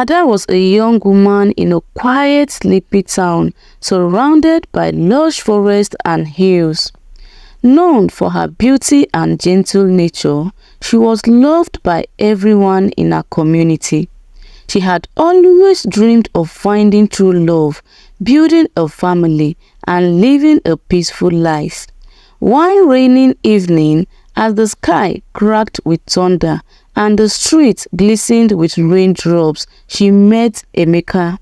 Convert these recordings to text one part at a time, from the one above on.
Ada was a young woman in a quiet, sleepy town surrounded by lush forests and hills. Known for her beauty and gentle nature, she was loved by everyone in her community. She had always dreamed of finding true love, building a family, and living a peaceful life. One rainy evening, as the sky cracked with thunder and the streets glistened with raindrops, she met Emeka.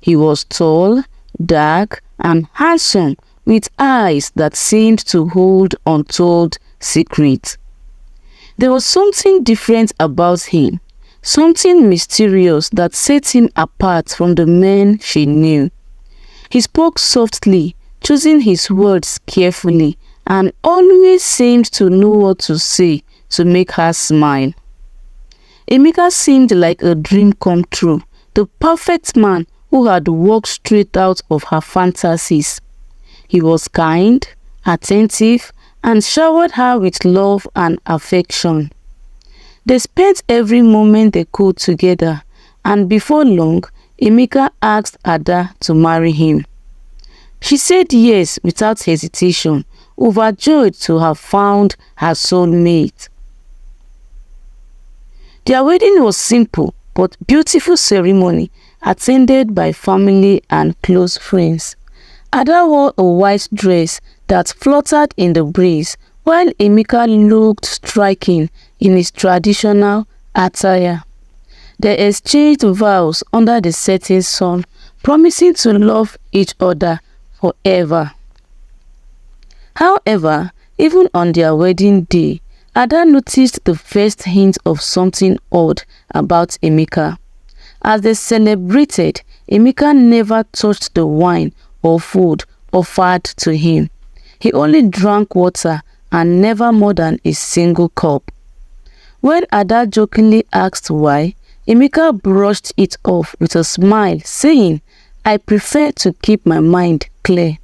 He was tall, dark, and handsome, with eyes that seemed to hold untold secrets. There was something different about him, something mysterious that set him apart from the men she knew. He spoke softly, choosing his words carefully, and always seemed to know what to say to make her smile. Emeka seemed like a dream come true, the perfect man who had walked straight out of her fantasies. He was kind, attentive, and showered her with love and affection. They spent every moment they could together, and before long, Emeka asked Ada to marry him. She said yes without hesitation, overjoyed to have found her soulmate. Their wedding was simple but beautiful ceremony attended by family and close friends. Ada wore a white dress that fluttered in the breeze, while Emeka looked striking in his traditional attire. They exchanged vows under the setting sun, promising to love each other forever. However, even on their wedding day, Ada noticed the first hint of something odd about Emeka. As they celebrated, Emeka never touched the wine or food offered to him. He only drank water and never more than a single cup. When Ada jokingly asked why, Emeka brushed it off with a smile, saying, "I prefer to keep my mind clear."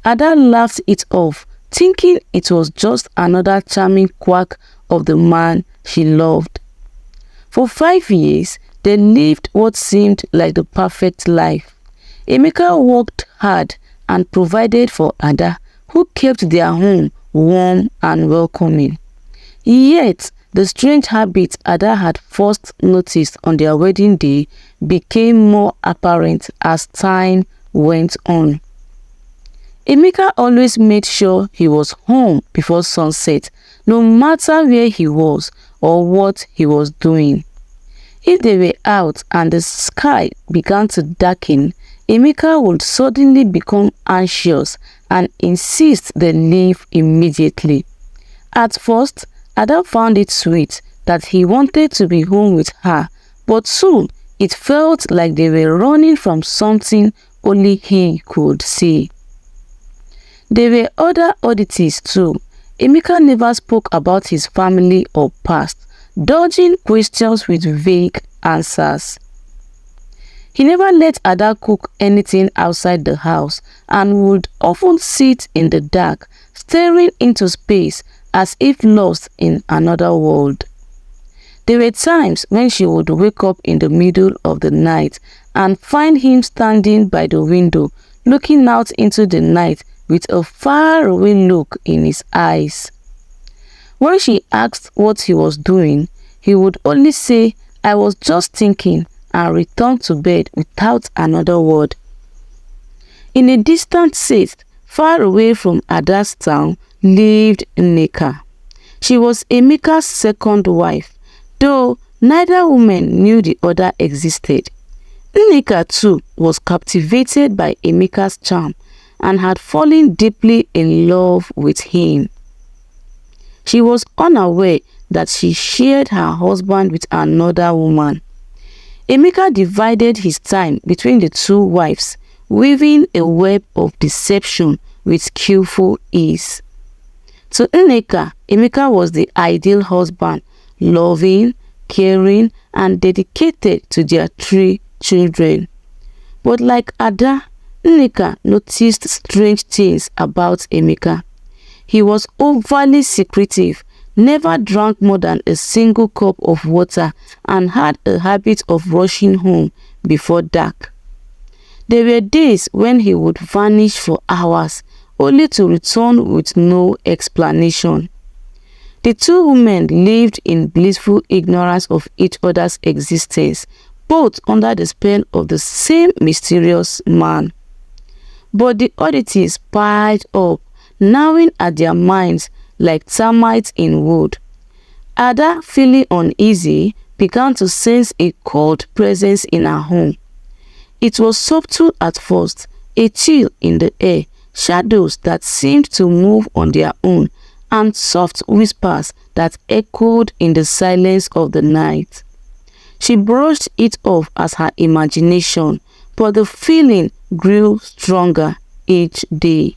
Ada laughed it off, thinking it was just another charming quirk of the man she loved. For 5 years, they lived what seemed like the perfect life. Emeka worked hard and provided for Ada, who kept their home warm and welcoming. Yet, the strange habit Ada had first noticed on their wedding day became more apparent as time went on. Emeka always made sure he was home before sunset, no matter where he was or what he was doing. If they were out and the sky began to darken, Emeka would suddenly become anxious and insist they leave immediately. At first, Ada found it sweet that he wanted to be home with her, but soon it felt like they were running from something only he could see. There were other oddities too. Emeka never spoke about his family or past, dodging questions with vague answers. He never let Ada cook anything outside the house and would often sit in the dark, staring into space as if lost in another world. There were times when she would wake up in the middle of the night and find him standing by the window, looking out into the night with a faraway look in his eyes. When she asked what he was doing, he would only say, "I was just thinking," and return to bed without another word. In a distant state, far away from Ada's town, lived Nneka. She was Emeka's second wife, though neither woman knew the other existed. Nneka too was captivated by Emeka's charm and had fallen deeply in love with him. She was unaware that she shared her husband with another woman. Emeka divided his time between the two wives, weaving a web of deception with skillful ease. To Nneka, Emeka was the ideal husband, loving, caring, and dedicated to their 3 children. But like Ada, Nneka noticed strange things about Emeka. He was overly secretive, never drank more than a single cup of water, and had a habit of rushing home before dark. There were days when he would vanish for hours, only to return with no explanation. The two women lived in blissful ignorance of each other's existence, both under the spell of the same mysterious man. But the oddities piled up, gnawing at their minds like termites in wood. Ada, feeling uneasy, began to sense a cold presence in her home. It was subtle at first, a chill in the air, shadows that seemed to move on their own, and soft whispers that echoed in the silence of the night. She brushed it off as her imagination, but the feeling grew stronger each day.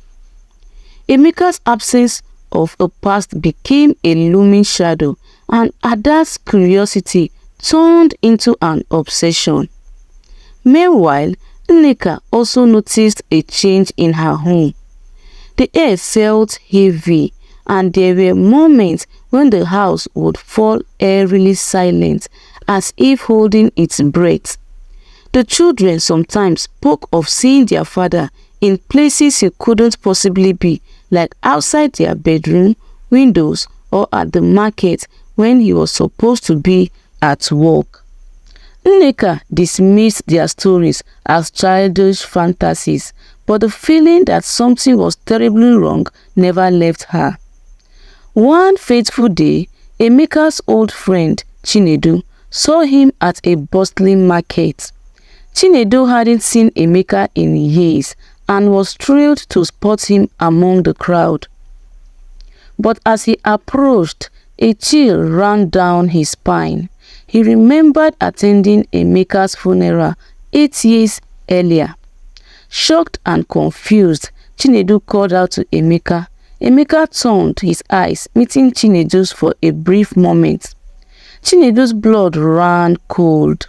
Emeka's absence of a past became a looming shadow, and Ada's curiosity turned into an obsession. Meanwhile, Nneka also noticed a change in her home. The air felt heavy, and there were moments when the house would fall eerily silent, as if holding its breath. The children sometimes spoke of seeing their father in places he couldn't possibly be, like outside their bedroom windows or at the market when he was supposed to be at work. Nneka dismissed their stories as childish fantasies, but the feeling that something was terribly wrong never left her. One fateful day, Emeka's old friend, Chinedu, saw him at a bustling market. Chinedu hadn't seen Emeka in years and was thrilled to spot him among the crowd. But as he approached, a chill ran down his spine. He remembered attending Emeka's funeral 8 years earlier. Shocked and confused, Chinedu called out to Emeka. Emeka turned his eyes, meeting Chinedu's for a brief moment. Chinedu's blood ran cold.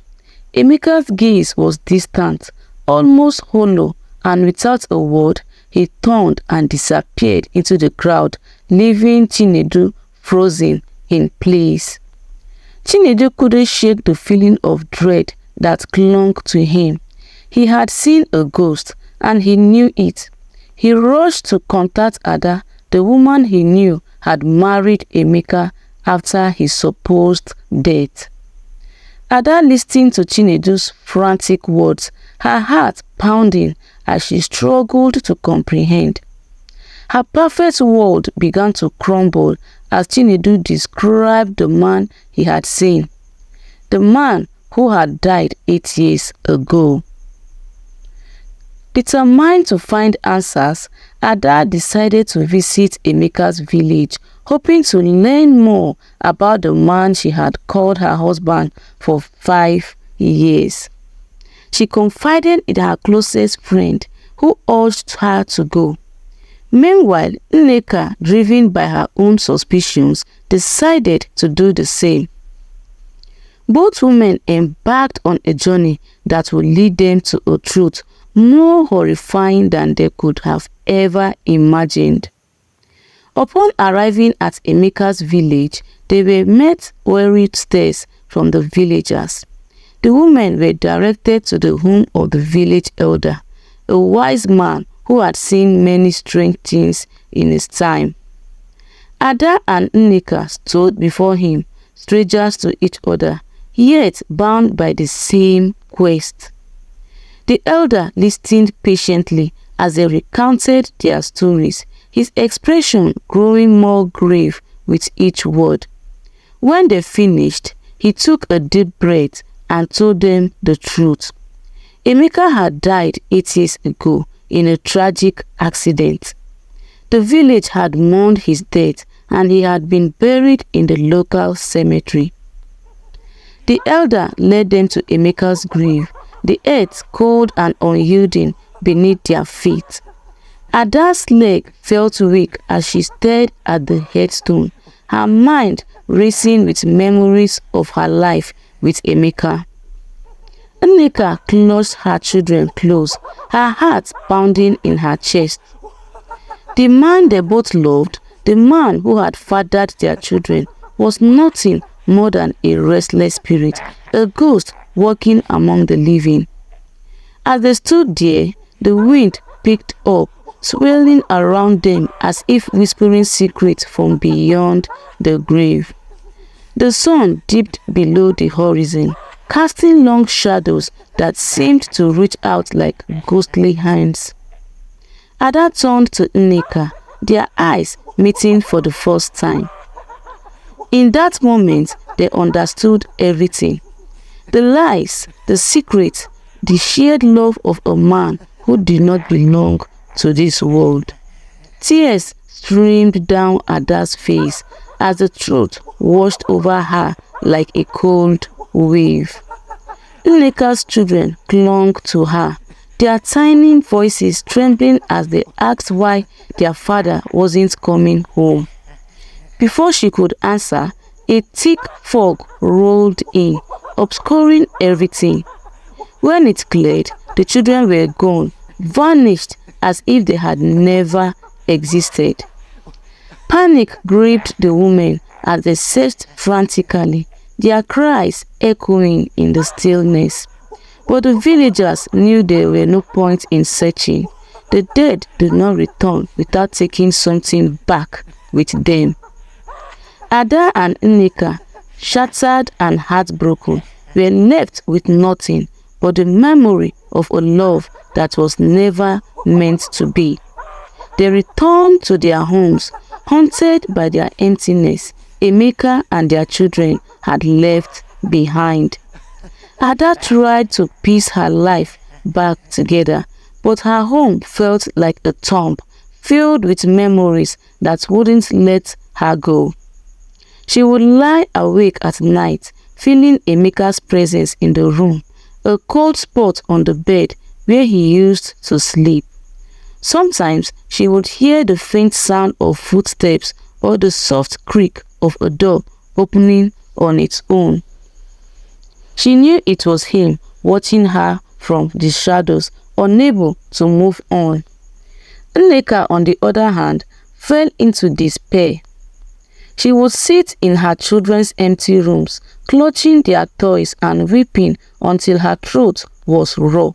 Emeka's gaze was distant, almost hollow, and without a word, he turned and disappeared into the crowd, leaving Chinedu frozen in place. Chinedu couldn't shake the feeling of dread that clung to him. He had seen a ghost, and he knew it. He rushed to contact Ada, the woman he knew had married Emeka after his supposed death. Ada listened to Chinedu's frantic words, her heart pounding as she struggled to comprehend. Her perfect world began to crumble as Chinedu described the man he had seen, the man who had died 8 years ago. Determined to find answers, Ada decided to visit Emeka's village, hoping to learn more about the man she had called her husband for 5 years. She confided in her closest friend, who urged her to go. Meanwhile, Nneka, driven by her own suspicions, decided to do the same. Both women embarked on a journey that would lead them to a truth more horrifying than they could have ever imagined. Upon arriving at Emeka's village, they were met weary stares from the villagers. The women were directed to the home of the village elder, a wise man who had seen many strange things in his time. Ada and Nneka stood before him, strangers to each other, yet bound by the same quest. The elder listened patiently as they recounted their stories, his expression growing more grave with each word. When they finished, he took a deep breath and told them the truth. Emeka had died 8 years ago in a tragic accident. The village had mourned his death, and he had been buried in the local cemetery. The elder led them to Emeka's grave, the earth cold and unyielding beneath their feet. Ada's leg felt weak as she stared at the headstone, her mind racing with memories of her life with Emeka. Nneka clutched her children close, her heart pounding in her chest. The man they both loved, the man who had fathered their children, was nothing more than a restless spirit, a ghost walking among the living. As they stood there, the wind picked up, swirling around them as if whispering secrets from beyond the grave. The sun dipped below the horizon, casting long shadows that seemed to reach out like ghostly hands. Ada turned to Nneka, their eyes meeting for the first time. In that moment, they understood everything. The lies, the secrets, the shared love of a man who did not belong to this world. Tears streamed down Ada's face as the truth washed over her like a cold wave. Nneka's children clung to her, their tiny voices trembling as they asked why their father wasn't coming home. Before she could answer, a thick fog rolled in, obscuring everything. When it cleared, the children were gone, vanished as if they had never existed. Panic gripped the women as they searched frantically, their cries echoing in the stillness. But the villagers knew there were no point in searching. The dead did not return without taking something back with them. Ada and Nneka, shattered and heartbroken, were left with nothing but the memory of a love that was never meant to be. They returned to their homes, haunted by their emptiness Emeka and their children had left behind. Ada tried to piece her life back together, but her home felt like a tomb, filled with memories that wouldn't let her go. She would lie awake at night, feeling Emeka's presence in the room, a cold spot on the bed where he used to sleep. Sometimes she would hear the faint sound of footsteps or the soft creak of a door opening on its own. She knew it was him watching her from the shadows, unable to move on. Nneka, on the other hand, fell into despair. She would sit in her children's empty rooms, clutching their toys and weeping until her throat was raw.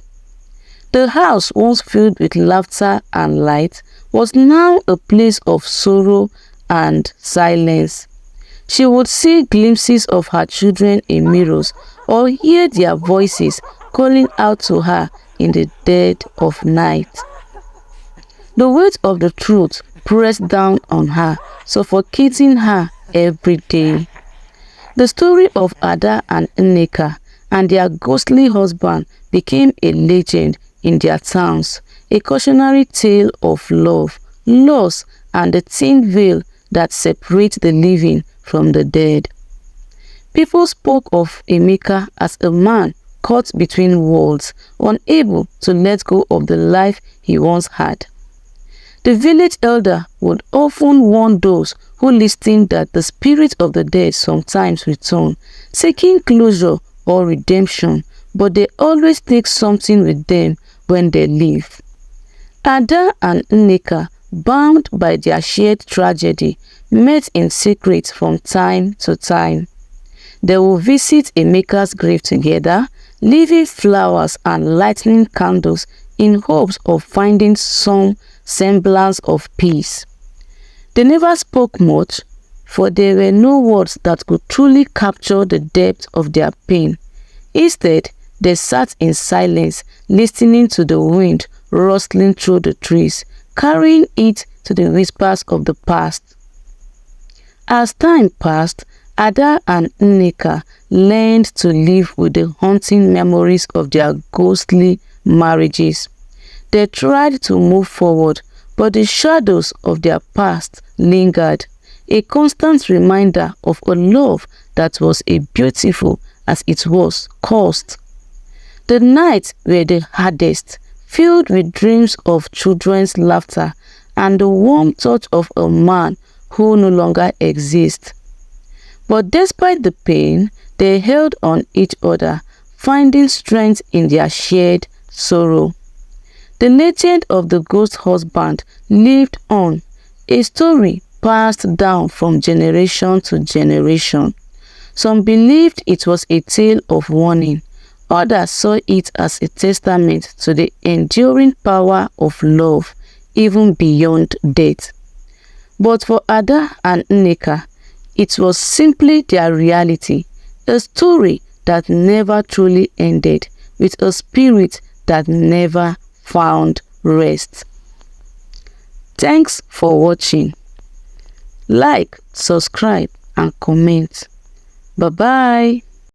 The house, once filled with laughter and light, was now a place of sorrow and silence. She would see glimpses of her children in mirrors or hear their voices calling out to her in the dead of night. The weight of the truth pressed down on her, suffocating her every day. The story of Ada and Nneka and their ghostly husband became a legend in their towns, a cautionary tale of love, loss, and the thin veil that separates the living from the dead. People spoke of Emeka as a man caught between worlds, unable to let go of the life he once had. The village elder would often warn those who listened that the spirits of the dead sometimes return, seeking closure or redemption, but they always take something with them when they leave. Ada and Nneka, bound by their shared tragedy, met in secret from time to time. They will visit Emeka's grave together, leaving flowers and lighting candles in hopes of finding some semblance of peace. They never spoke much, for there were no words that could truly capture the depth of their pain. Instead, they sat in silence, listening to the wind rustling through the trees, carrying it to the whispers of the past. As time passed, Ada and Nneka learned to live with the haunting memories of their ghostly marriages. They tried to move forward, but the shadows of their past lingered, a constant reminder of a love that was as beautiful as it was cursed. The nights were the hardest, filled with dreams of children's laughter and the warm touch of a man who no longer exists. But despite the pain, they held on each other, finding strength in their shared sorrow. The legend of the ghost husband lived on, a story passed down from generation to generation. Some believed it was a tale of warning. Others saw it as a testament to the enduring power of love, even beyond death. But for Ada and Nneka, it was simply their reality, a story that never truly ended, with a spirit that never found rest. Thanks for watching. Like, subscribe, and comment. Bye-bye.